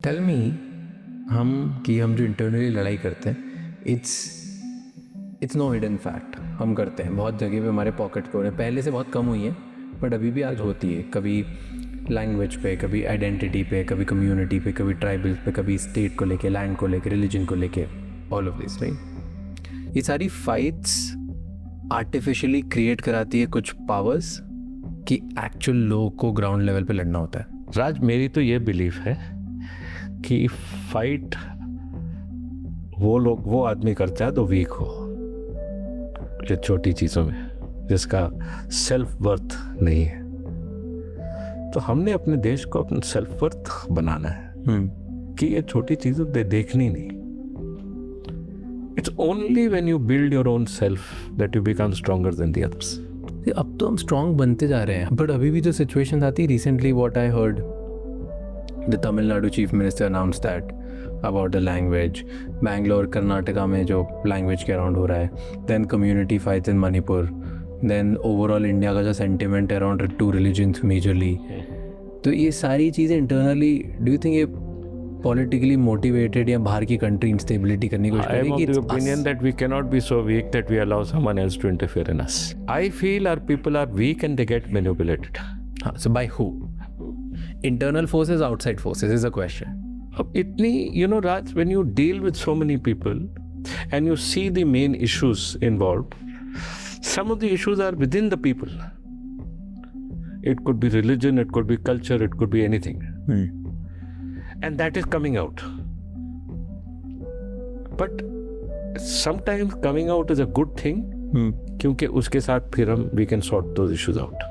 Tell me, हम जो internally लड़ाई करते हैं, इट्स नो हिडन फैक्ट। हम करते हैं बहुत जगह पे, हमारे पॉकेट कोने पहले से बहुत कम हुई है बट अभी भी आज होती है। कभी लैंग्वेज पे, कभी आइडेंटिटी पे, कभी कम्युनिटी पे, कभी ट्राइबल पे, कभी स्टेट को लेके, लैंड को लेके, रिलीजन को लेके, ऑल ऑफ दिस, राइट। ये सारी फाइट्स आर्टिफिशियली क्रिएट कराती है कुछ पावर्स कि एक्चुअल लोगों को ग्राउंड लेवल पे लड़ना होता है। राज, मेरी तो ये बिलीफ है कि फाइट वो आदमी करता है तो वीक हो, ये छोटी चीज़ों में जिसका सेल्फ वर्थ नहीं है। तो हमने अपने देश को अपना सेल्फ वर्थ बनाना है कि ये छोटी चीज़ों देखनी नहीं। It's only when you build your own self that you become stronger than the others. अब तो हम स्ट्रॉन्ग बनते जा रहे हैं बट अभी भी जो सिचुएशन आती है, recently what I heard, the Tamil Nadu chief minister announce that about the language. Bangalore, Karnataka में जो लैंग्वेज के अराउंड हो रहा है, then community fights in Manipur, then overall India का जो sentiment around two religions majorly. तो ये सारी चीज़ें इंटरनली, डू यू थिंक ये पॉलिटिकली मोटिवेटेड या बाहर की कंट्री इंस्टेबिलिटी करने की कोशिश I am करेगी? of the opinion that we cannot be so weak that we allow someone else to interfere in us. I feel our people are weak and they get manipulated. So by who? Internal forces, outside forces is a question. अब इतनी, Raj, when you deal with so many people and you see the main issues involved, some of the issues are within the people. It could be religion, it could be culture, it could be anything. And that is coming out. But sometimes coming out is a good thing, क्योंकि उसके साथ फिर we can sort those issues out.